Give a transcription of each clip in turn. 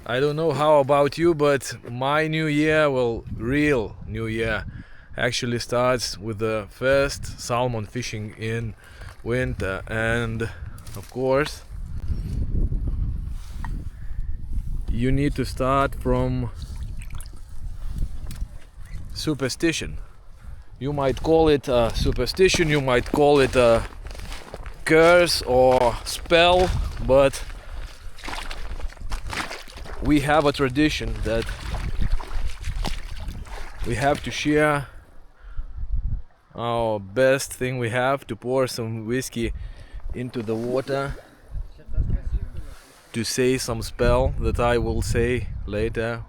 I don't know how about you, but my new year, well, real new year, actually starts with the first salmon fishing in winter. And of course, you need to start from superstition. You might call it a superstition, you might call it a curse or spell, but we have a tradition that we have to share our best thing we have, to pour some whiskey into the water, to say some spell that I will say later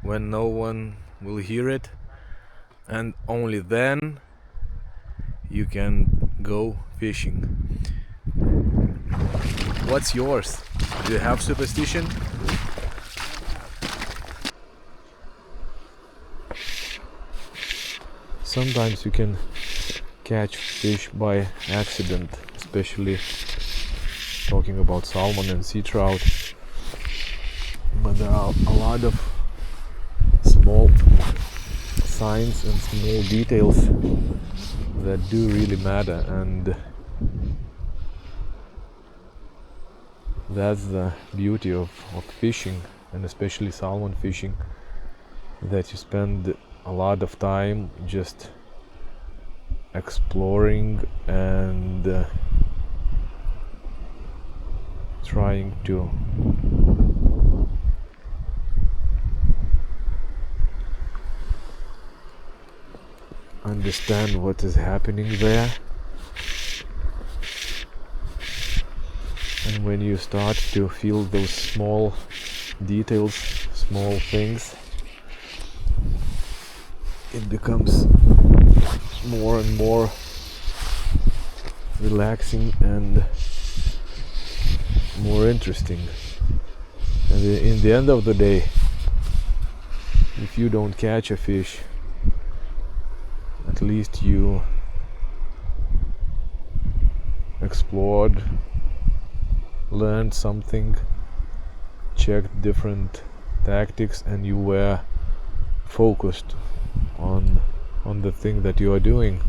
when no one will hear it, and only then you can go fishing. What's yours? Do you have superstition? Sometimes you can catch fish by accident, especially talking about salmon and sea trout. But there are a lot of small signs and small details that do really matter, and that's the beauty of fishing, and especially salmon fishing, that you spend a lot of time just exploring and trying to understand what is happening there. And when you start to feel those small details, small things, it becomes more and more relaxing and more interesting. And in the end of the day, if you don't catch a fish, at least you explored, learned something, checked different tactics, and you were focused on the thing that you are doing.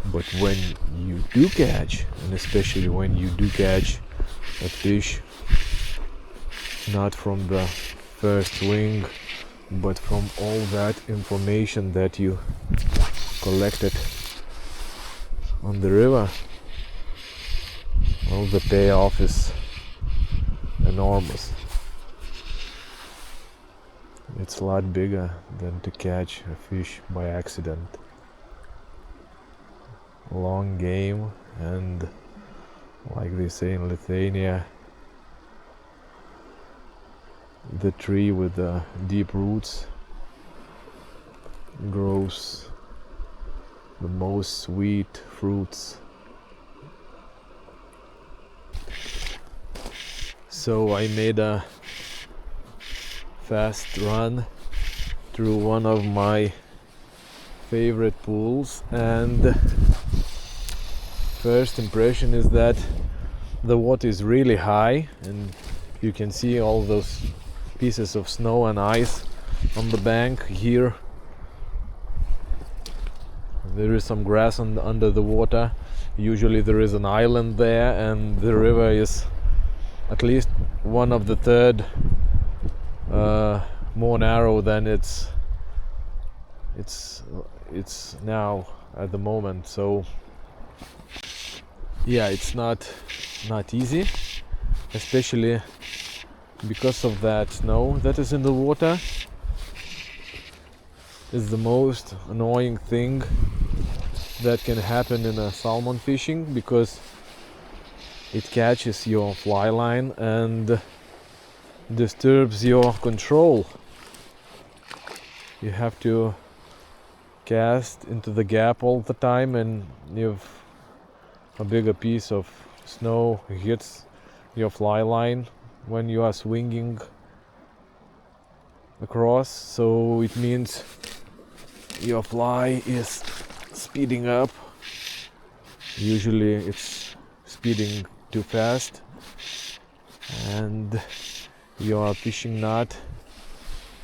But when you do catch, and especially when you do catch a fish not from the first swing, but from all that information that you collected on the river, well, the payoff is enormous. It's a lot bigger than to catch a fish by accident. Long game, and like they say in Lithuania, the tree with the deep roots grows the most sweet fruits. So I made a fast run through one of my favorite pools, and first impression is that the water is really high and You can see all those pieces of snow and ice on the bank here. There is some grass under the water. Usually there is an island there, and the river is at least one of the third more narrow than it's now at the moment. So yeah, it's not easy, especially because of that snow that is in the water. Is the most annoying thing that can happen in a salmon fishing, because it catches your fly line and disturbs your control. You have to cast into the gap all the time, and if a bigger piece of snow hits your fly line when you are swinging across, so it means your fly is speeding up. Usually it's speeding too fast, and you are fishing not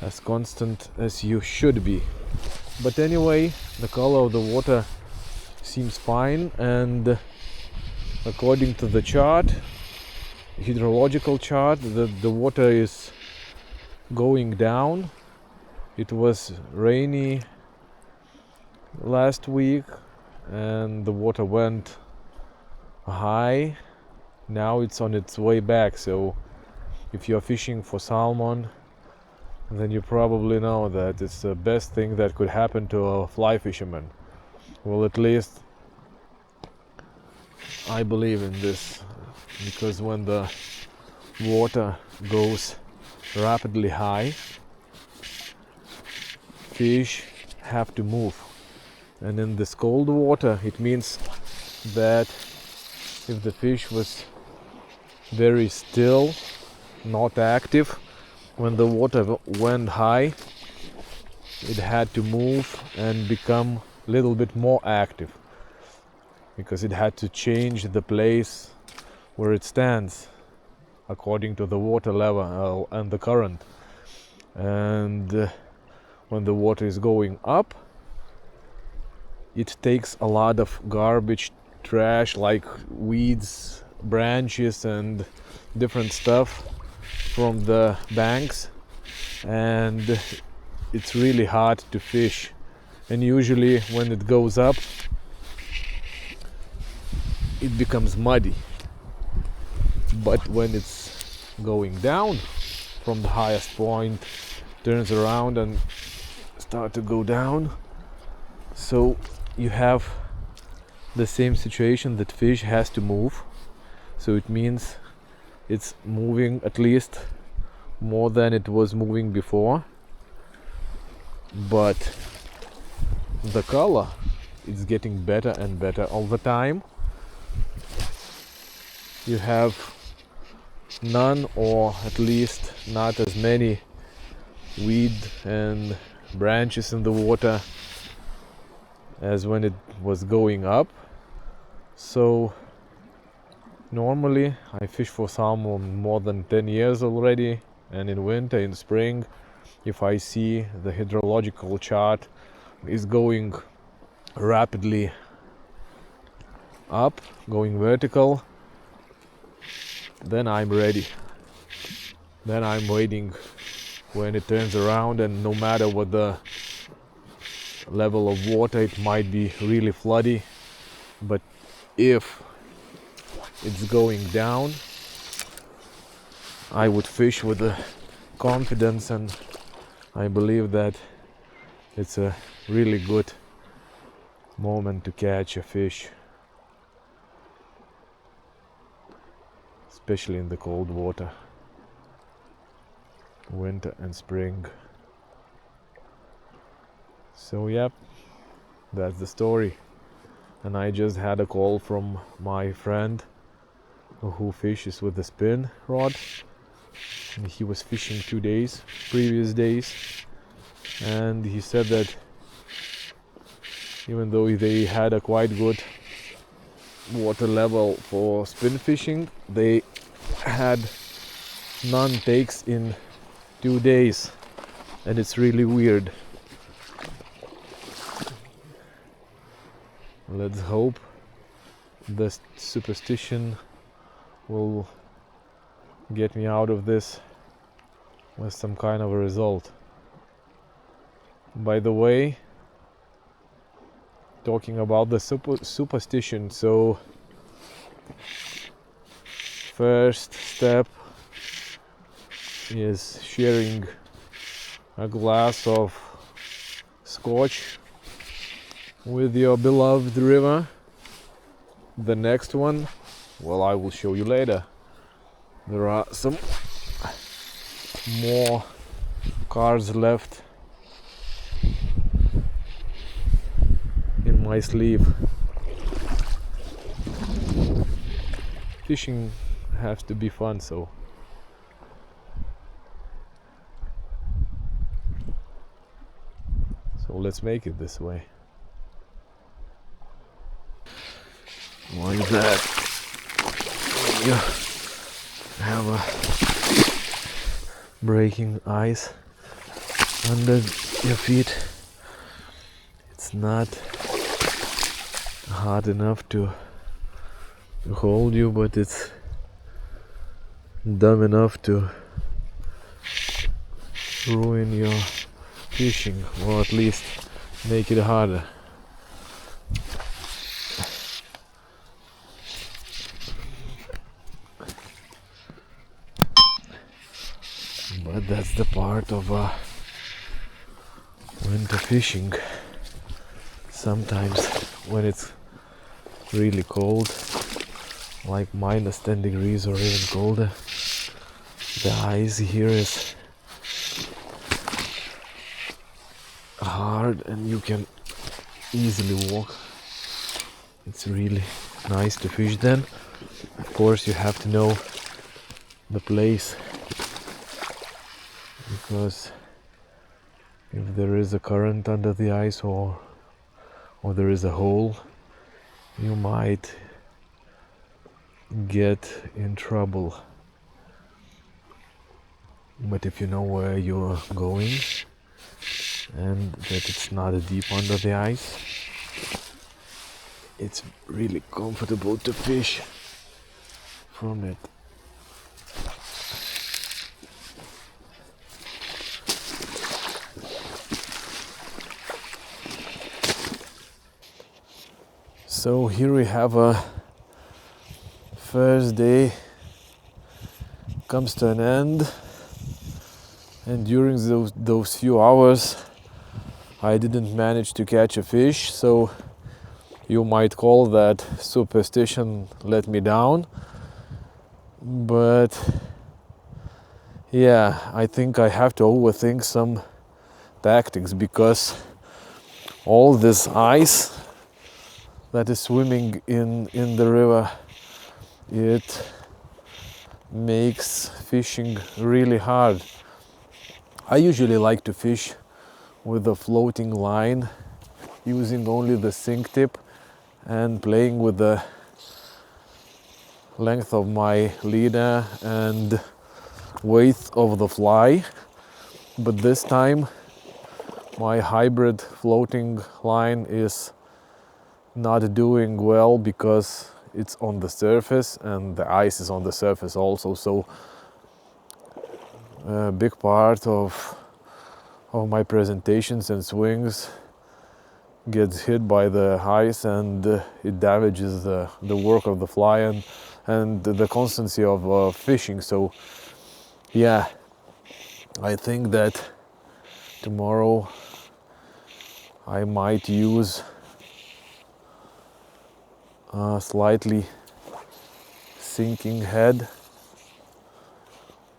as constant as you should be. But anyway, the color of the water seems fine, and according to the chart, hydrological chart, the water is going down. It was rainy last week and the water went high. Now it's on its way back. So if you're fishing for salmon, then you probably know that it's the best thing that could happen to a fly fisherman. Well, at least I believe in this, because when the water goes rapidly high, fish have to move. And in this cold water, it means that if the fish was very still, not active, when the water went high, it had to move and become a little bit more active, because it had to change the place where it stands according to the water level and the current. And when the water is going up, it takes a lot of garbage, trash like weeds, branches and different stuff from the banks, and it's really hard to fish. And usually when it goes up, it becomes muddy. But when it's going down from the highest point, turns around and start to go down, so you have the same situation that fish has to move. So it means it's moving at least more than it was moving before, but the color is getting better and better all the time. You have none, or at least not as many weed and branches in the water as when it was going up. So normally I fish for salmon more than 10 years already, and in winter, in spring, if I see the hydrological chart is going rapidly up, going vertical, then I'm ready. Then I'm waiting when it turns around, and no matter what the level of water, it might be really floody, but if it's going down, I would fish with the confidence, and I believe that it's a really good moment to catch a fish, especially in the cold water, winter and spring. So yep, that's the story. And I just had a call from my friend who fishes with the spin rod, and he was fishing 2 days, previous days, and he said that even though they had a quite good water level for spin fishing, they had none takes in 2 days, and it's really weird. Let's hope the superstition will get me out of this with some kind of a result. By the way, talking about the superstition, so first step is sharing a glass of scotch with your beloved river. The next one, well, I will show you later. There are some more cards left in my sleeve. Fishing has to be fun, so let's make it this way. Like that. You have a breaking ice under your feet. It's not hard enough to hold you, but it's dumb enough to ruin your fishing, or at least make it harder. But that's the part of winter fishing. Sometimes when it's really cold, like minus 10 degrees or even colder, the ice here is hard and you can easily walk. It's really nice to fish then. Of course you have to know the place, because if there is a current under the ice or there is a hole, you might get in trouble. But if you know where you're going and that it's not deep under the ice, it's really comfortable to fish from it. So here we have a first day comes to an end, and during those few hours I didn't manage to catch a fish, so you might call that superstition let me down. But yeah, I think I have to overthink some tactics, because all this ice that is swimming in the river, it makes fishing really hard. I usually like to fish with a floating line, using only the sink tip and playing with the length of my leader and weight of the fly. But this time my hybrid floating line is not doing well, because it's on the surface and the ice is on the surface also, so a big part of my presentations and swings gets hit by the ice, and it damages the work of the fly and the constancy of fishing. So yeah, I think that tomorrow I might use a slightly sinking head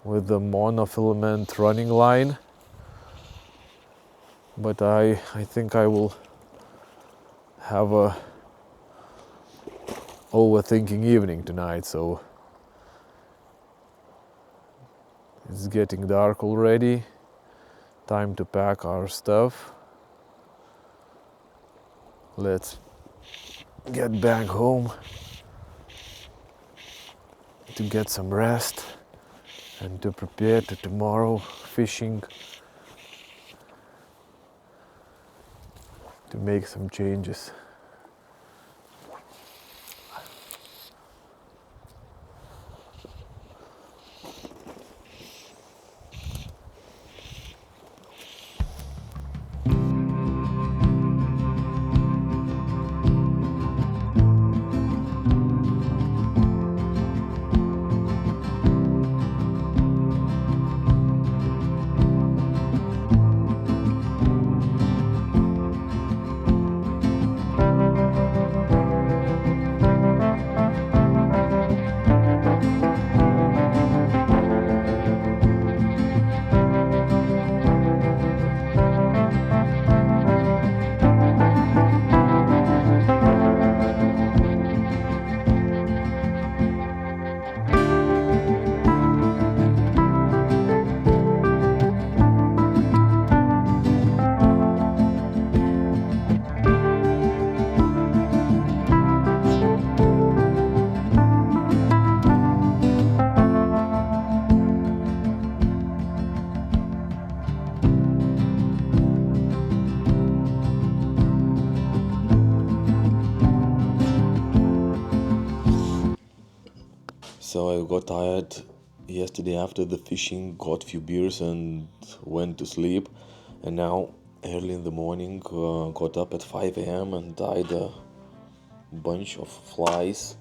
with the monofilament running line, but I think I will have a overthinking evening tonight. So it's getting dark already, time to pack our stuff. Let's get back home to get some rest and to prepare to tomorrow fishing, to make some changes. So I got tired yesterday after the fishing, got few beers and went to sleep. And now early in the morning, got up at 5 a.m. and tied a bunch of flies.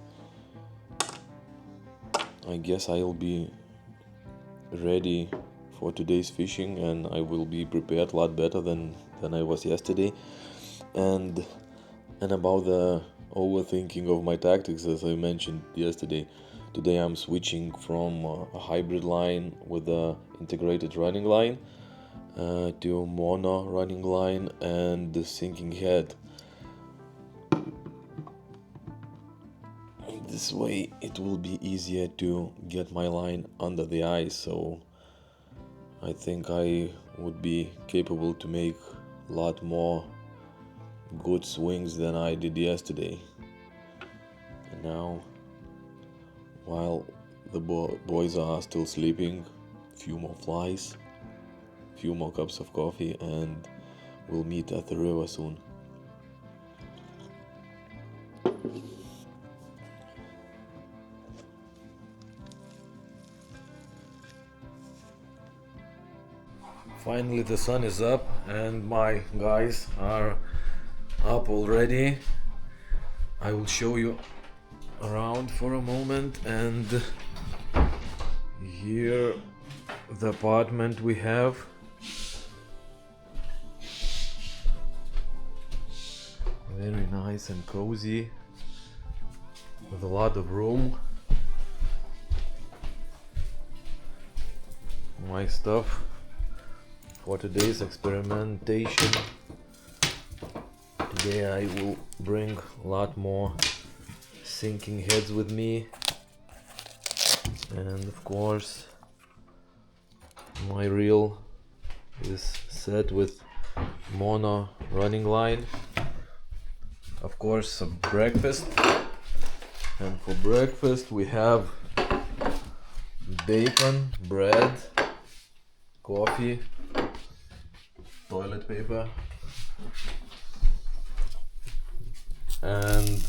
I guess I'll be ready for today's fishing and I will be prepared a lot better than I was yesterday. And about the overthinking of my tactics, as I mentioned yesterday, today I'm switching from a hybrid line with a integrated running line to a mono running line and the sinking head. This way it will be easier to get my line under the ice, so I think I would be capable to make a lot more good swings than I did yesterday. And now, while the boys are still sleeping, few more flies, few more cups of coffee, and we'll meet at the river soon. Finally the sun is up and my guys are up already. I will show you around for a moment, and here the apartment we have. Very nice and cozy with a lot of room. My stuff for today's experimentation. Today I will bring a lot more sinking heads with me, and of course my reel is set with mono running line. Of course some breakfast, and for breakfast we have bacon, bread, coffee, toilet paper and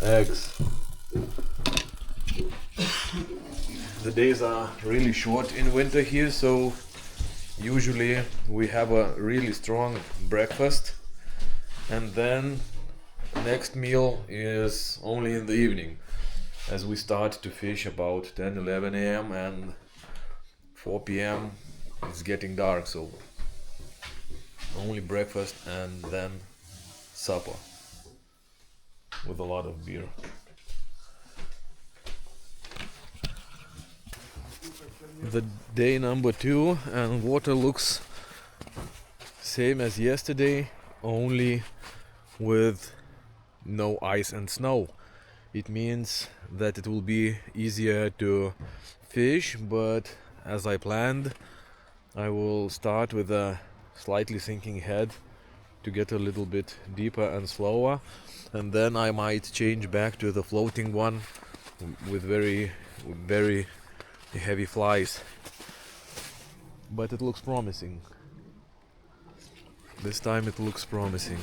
eggs. The days are really short in winter here, so usually we have a really strong breakfast, and then next meal is only in the evening, as we start to fish about 10-11 a.m. and 4 p.m. it's getting dark, so only breakfast and then supper with a lot of beer. The day number 2, and water looks same as yesterday, only with no ice and snow. It means that it will be easier to fish, but as I planned, I will start with a slightly sinking head to get a little bit deeper and slower, and then I might change back to the floating one with very heavy flies. but it looks promising. This time it looks promising.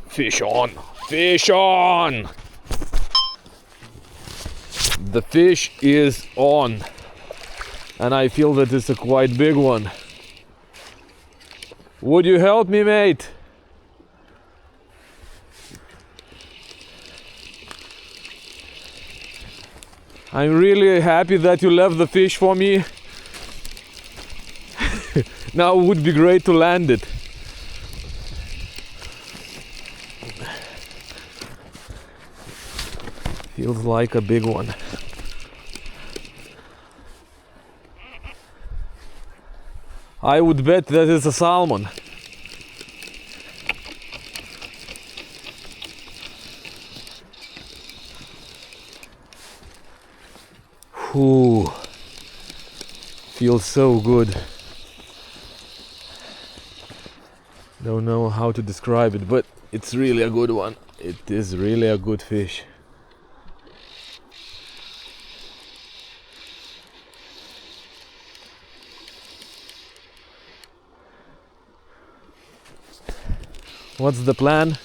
Fish on! Fish on! The fish is on. And I feel that it's a quite big one. Would you help me, mate? I'm really happy that you left the fish for me. Now it would be great to land it. Feels like a big one. I would bet that it's a salmon. Ooh, feels so good. Don't know how to describe it, but it's really a good one. It is really a good fish. What's the plan?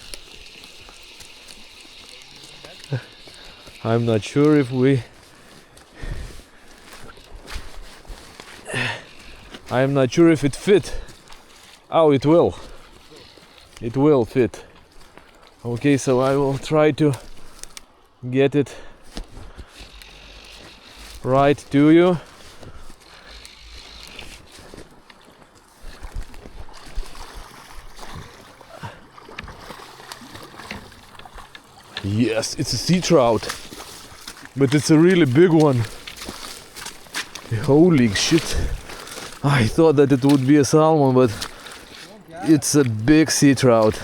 I'm not sure if we... I'm not sure if it fit. Oh, it will. It will fit. Okay, so I will try to get it right to you. Yes, it's a sea trout, but it's a really big one. Holy shit. I thought that it would be a salmon, but it's a big sea trout.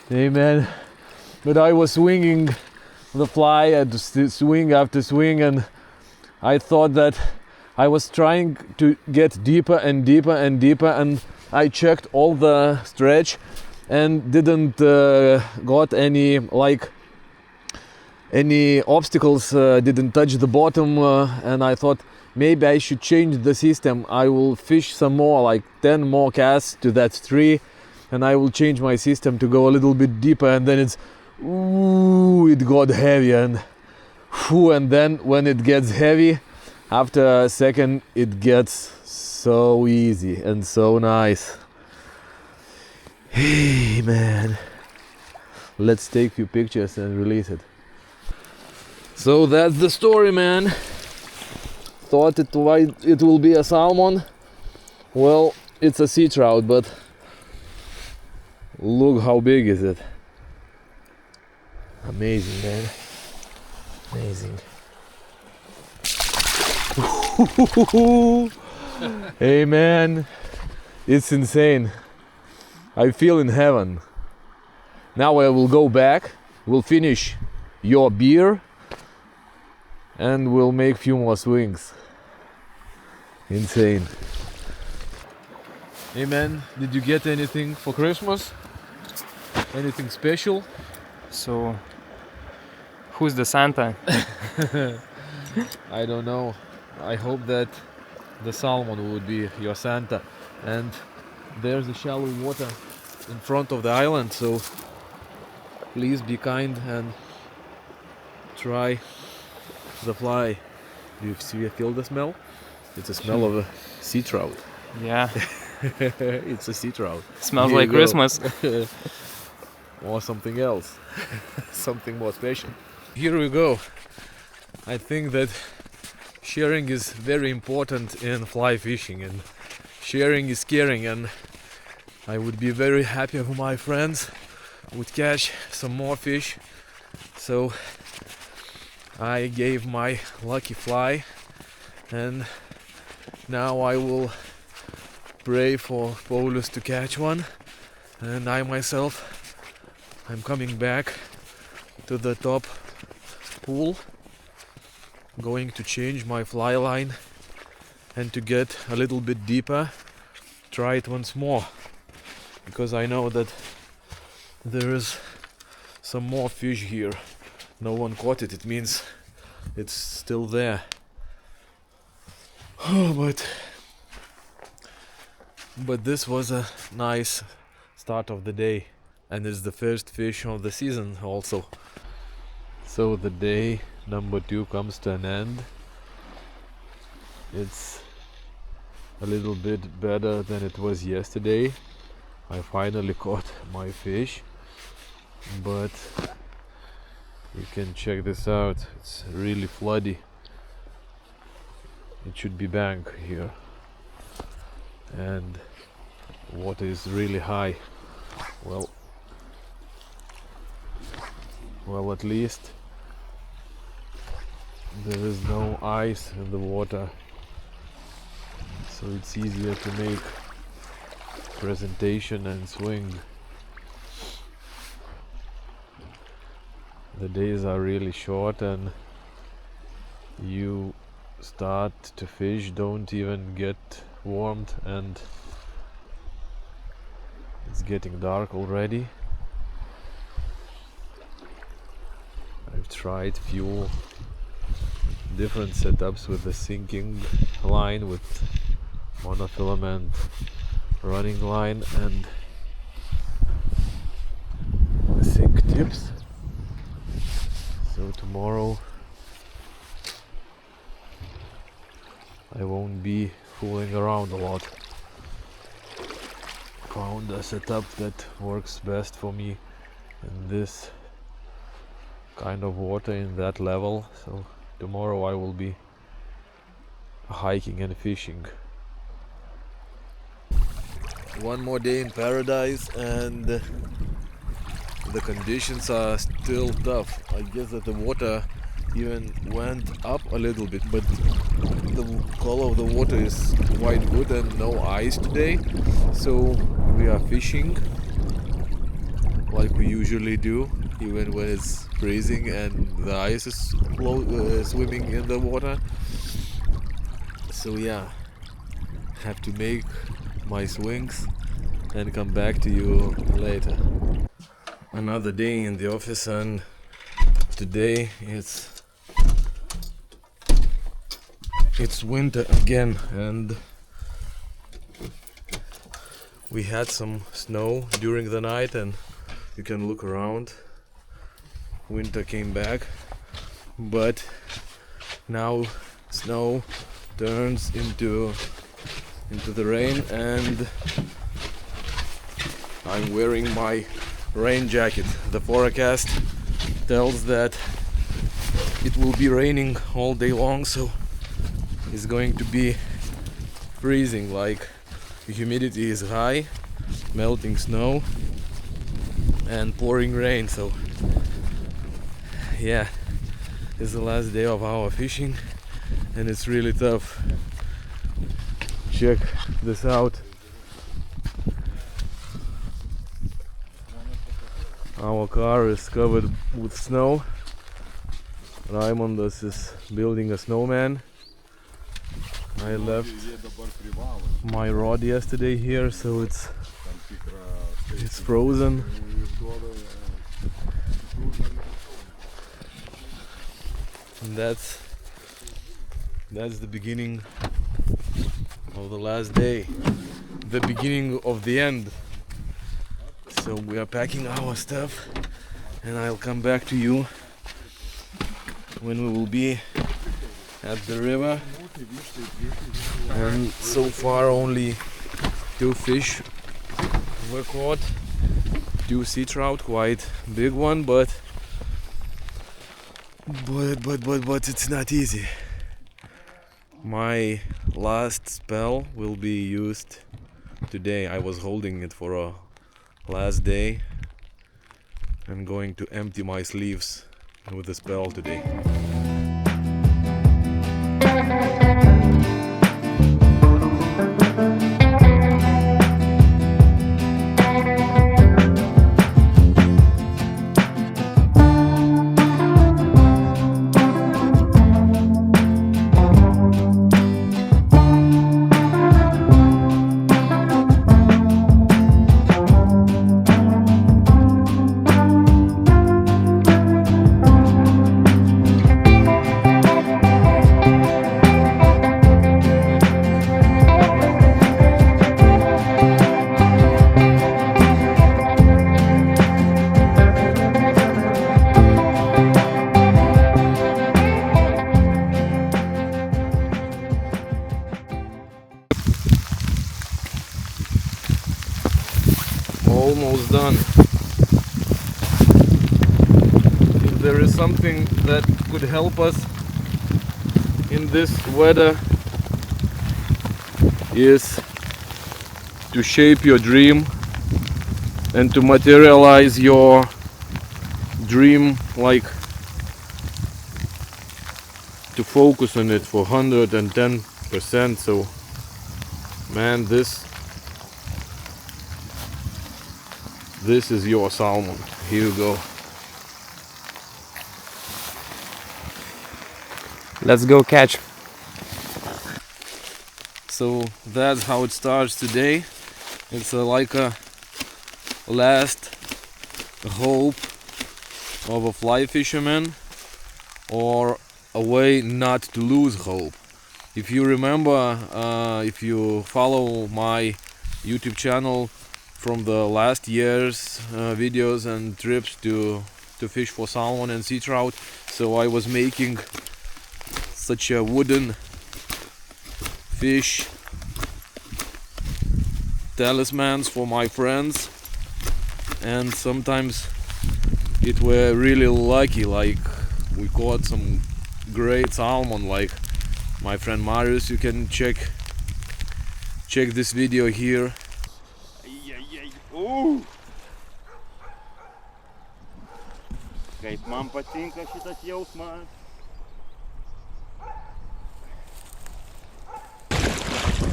Hey man, but I was swinging the fly and swing after swing, and I thought that I was trying to get deeper and deeper and deeper, and I checked all the stretch and didn't got any obstacles, didn't touch the bottom, and I thought maybe I should change the system. I will fish some more, like 10 more casts to that tree, and I will change my system to go a little bit deeper, and then it got heavy, and then when it gets heavy, after a second it gets so easy and so nice. Hey man, let's take few pictures and release it. So that's the story, man. Thought it will be a salmon. Well, it's a sea trout, but look how big is it. Amazing, man. Amazing. Hey, man, it's insane. I feel in heaven. Now I will go back, we'll finish your beer, and we'll make few more swings. Insane. Hey, man, did you get anything for Christmas? Anything special? So, who's the Santa? I don't know. I hope that the salmon would be your Santa. And there's a shallow water in front of the island, so please be kind and try the fly. Do you feel the smell? It's a smell of a sea trout. Yeah, It's a sea trout. smells Here like you go. Christmas. Or something else. Something more special. Here we go. I think that sharing is very important in fly fishing, and sharing is caring, and I would be very happy if my friends would catch some more fish. So I gave my lucky fly, and now I will pray for Paulus to catch one, and I myself, I'm coming back to the top pool, going to change my fly line and to get a little bit deeper, try it once more, because I know that there is some more fish here. No one caught it, it means it's still there. But this was a nice start of the day, and it's the first fish of the season also. So the day number 2 comes to an end. It's a little bit better than it was yesterday. I finally caught my fish, but you can check this out. It's really floody. It should be bank here, and water is really high. Well, at least there is no ice in the water, so it's easier to make presentation and swing. The days are really short, and you start to fish, don't even get warmed, and it's getting dark already. I've tried few different setups with the sinking line, with monofilament running line and sink tips. So tomorrow I won't be fooling around a lot. Found a setup that works best for me in this kind of water, in that level. So tomorrow I will be hiking and fishing. One more day in paradise, and the conditions are still tough. I guess that the water even went up a little bit, but the color of the water is quite good and no ice today. So we are fishing like we usually do, even when it's freezing and the ice is swimming in the water. So yeah, have to make my swings and come back to you later. Another day in the office, and today it's winter again, and we had some snow during the night, and you can look around. Winter came back, but now snow turns into the rain, and I'm wearing my rain jacket. The forecast tells that it will be raining all day long, so it's going to be freezing. Like, the humidity is high, melting snow and pouring rain. So yeah, it's the last day of our fishing and it's really tough. Check this out. Our car is covered with snow. Raimondas is building a snowman. I left my rod yesterday here, so it's frozen. And that's the beginning of the last day, the beginning of the end. So we are packing our stuff and I'll come back to you when we will be at the river. And so far only 2 fish were caught, 2 sea trout, quite big one, but it's not easy. My last spell will be used today. I was holding it for a last day. I'm going to empty my sleeves with the spell today. Almost done. If there is something that could help us in this weather, is to shape your dream and to materialize your dream, like to focus on it for 110%. So man, this is your salmon. Here you go. Let's go catch. So that's how it starts today. It's like a last hope of a fly fisherman, or a way not to lose hope. If you remember, if you follow my YouTube channel from the last year's videos and trips to fish for salmon and sea trout, so I was making such a wooden fish talismans for my friends, and sometimes it were really lucky, like we caught some great salmon, like my friend Marius. You can check this video here. Kaip man patinka šitas jausmas.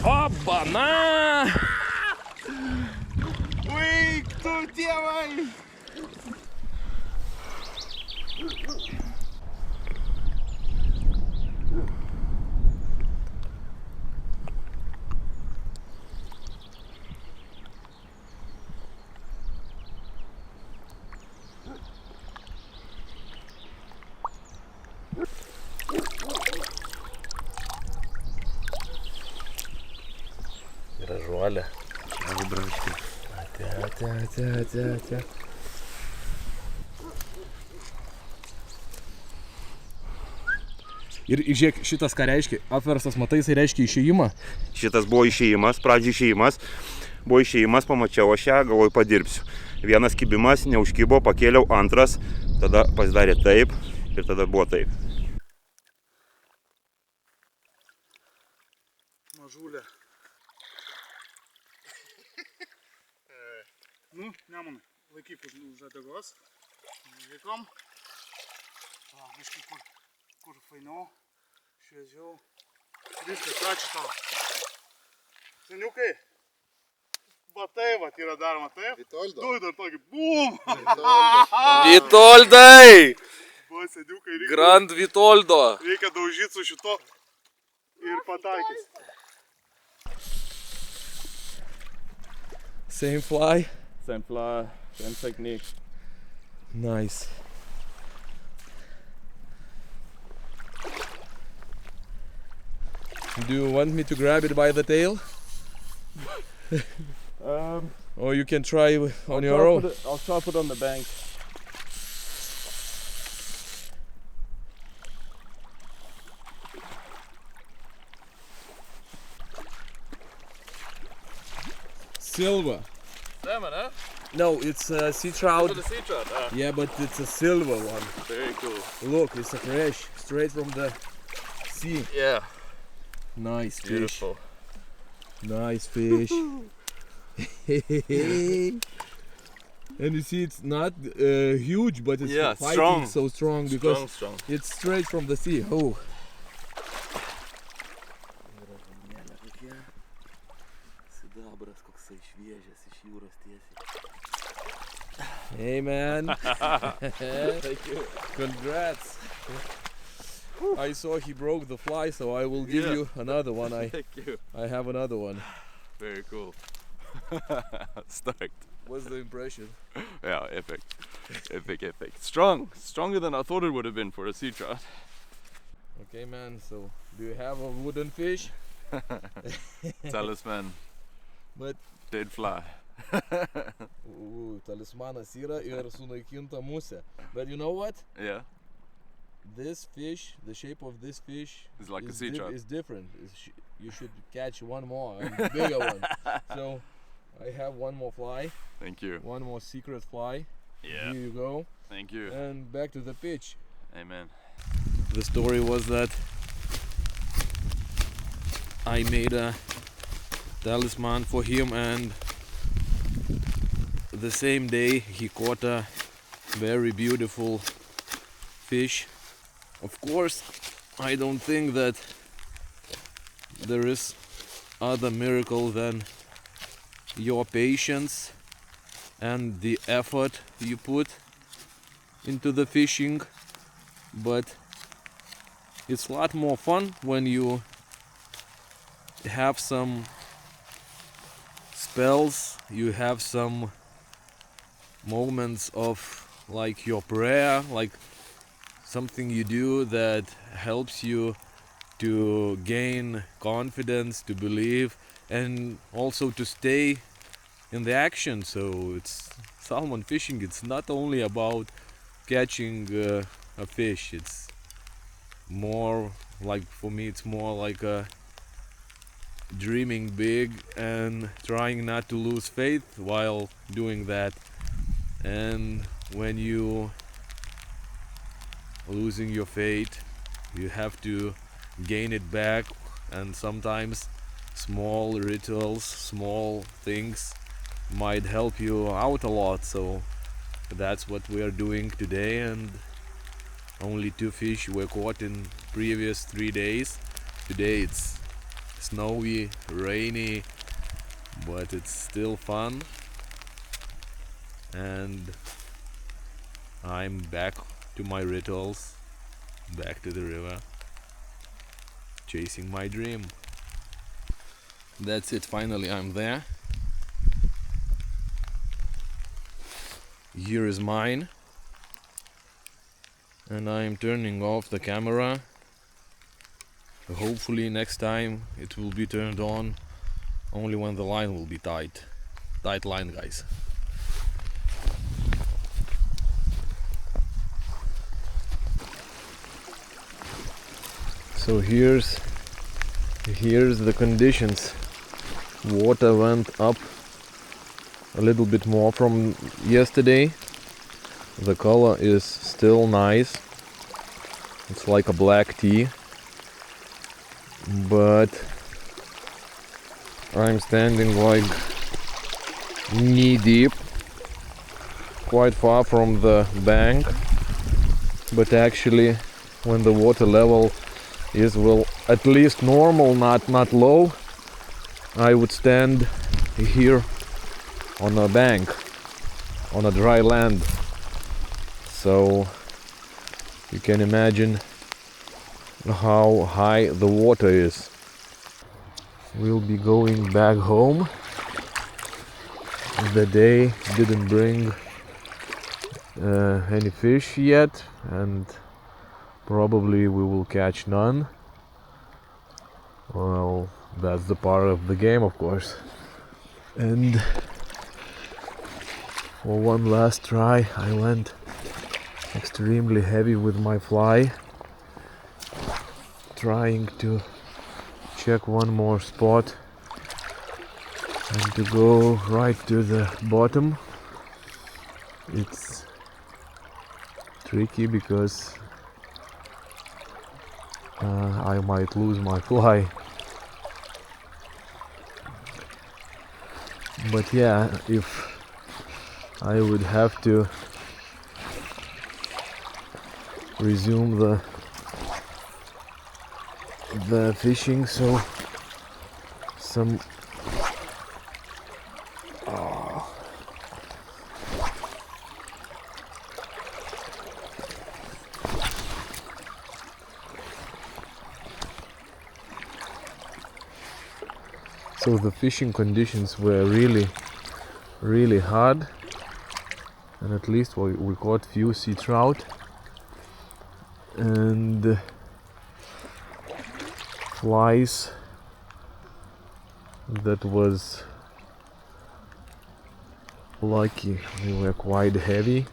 Oba-na! Uik, tu dievai! Gražuolė. Ate. Ir žiūrėk, šitas ką reiškia, apverstas, matai, jisai reiškia išėjimą. Šitas buvo išėjimas, pradžiai išėjimas. Buvo išėjimas, pamačiau aš ją, galvoju padirbsiu. Vienas kibimas, neužkibo, pakėliau, antras, tada pasidarė taip ir tada buvo taip. žūlė. Nu, Nemanai, laikyk už uodegos. Laikom. Biškai kur fainiau, šviežiau. Viskas, ačiū tau. Seniukai, va tai va yra daroma, taip? Vitoldo. Duodu dar tokį BUM! Vitoldai! Va, seniukai, Grand Vitoldo! reikia daužyti su šito ir pataikys. Same fly. Same fly, same technique. Nice. Do you want me to grab it by the tail? Or you can try on your own? I'll try to put it on the bank. Silver. Salmon, huh? No, it's a sea trout. The sea trout. Yeah, but it's a silver one. Very cool. Look, it's a fresh, straight from the sea. Yeah. Nice fish. Beautiful. Nice fish. And you see, it's not huge, but it's Yeah, fighting strong. so strong because Strong. it's straight from the sea. Oh, Sidabras koksai šviežias iš jūros tiesiai. hey man! Thank you. Congrats! I saw he broke the fly, so I will give Yeah. you another one. Thank you. I have another one. Very cool. Stoked. What's the impression? Yeah, epic. Epic. Strong. Stronger than I thought it would have been for a sea trout. Okay, man. So, do you have a wooden fish? Talisman. But Dead fly. talismanas yra ir sunaikinta musė. But you know what? Yeah. This fish, the shape of this fish It's like a sea trout. is different. You should catch one more, a bigger one. So I have one more fly, Thank you. one more secret fly. Yeah. Here you go. Thank you. And back to the pitch. Amen. The story was that I made a talisman for him, and the same day he caught a very beautiful fish. Of course, I don't think that there is other miracle than your patience and the effort you put into the fishing, but it's a lot more fun when you have some spells, you have some moments of like your prayer, like something you do that helps you to gain confidence, to believe, and also to stay in the action. So it's salmon fishing, it's not only about catching a fish, it's more like, for me it's more like a dreaming big and trying not to lose faith while doing that. And when you losing your faith, you have to gain it back, and sometimes small rituals, small things might help you out a lot. So that's what we are doing today, and only 2 fish were caught in previous 3 days. Today it's snowy, rainy, but it's still fun, and I'm back to my rituals, back to the river, chasing my dream. That's it, finally I'm there. Here is mine, and I am turning off the camera. Hopefully next time it will be turned on only when the line will be tight. Tight line, guys. So here's the conditions. Water went up a little bit more from yesterday. The color is still nice. It's like a black tea. But I'm standing like knee deep, quite far from the bank, but actually when the water level is, well, at least normal, not low, I would stand here on a bank, on a dry land. So you can imagine how high the water is. We'll be going back home. The day didn't bring any fish yet, and probably we will catch none. Well, that's the part of the game, of course. And for one last try, I went extremely heavy with my fly, trying to check one more spot and to go right to the bottom. It's tricky because I might lose my fly. But yeah, if I would have to resume the fishing, so some so the fishing conditions were really hard, and at least we caught few sea trout and flies that was lucky. They were quite heavy.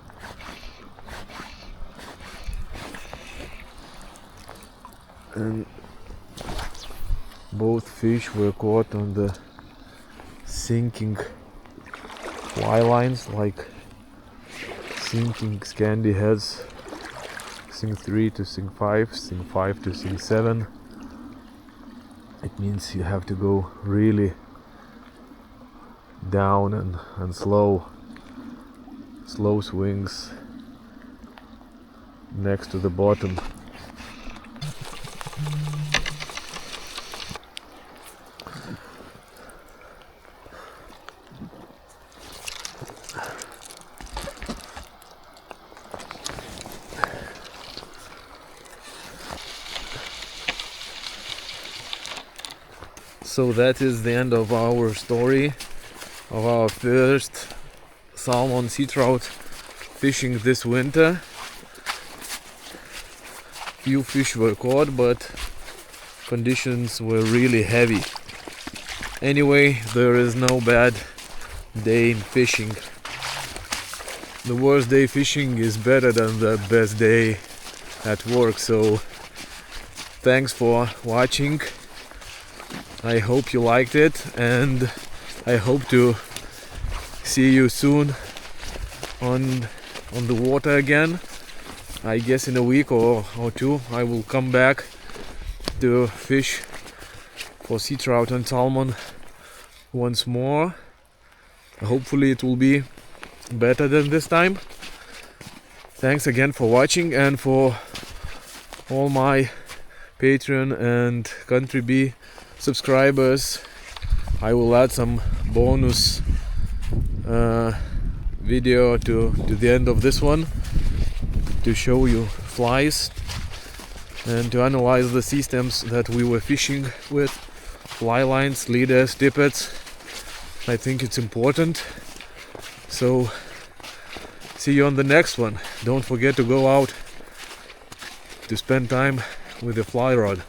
And both fish were caught on the sinking fly lines, like sinking Scandi heads, sink 3 to sink 5, sink 5 to sink 7. It means you have to go really down and slow swings next to the bottom. So that is the end of our story of our first salmon sea trout fishing this winter. Few fish were caught, but conditions were really heavy. Anyway, there is no bad day in fishing. The worst day fishing is better than the best day at work. So thanks for watching. I hope you liked it, and I hope to see you soon on the water again. I guess in a week or two I will come back to fish for sea trout and salmon once more. Hopefully it will be better than this time. Thanks again for watching, and for all my Patreon and Country B subscribers, I will add some bonus video to the end of this one to show you flies and to analyze the systems that we were fishing with, fly lines, leaders, tippets. I think it's important. So see you on the next one. Don't forget to go out to spend time with the fly rod.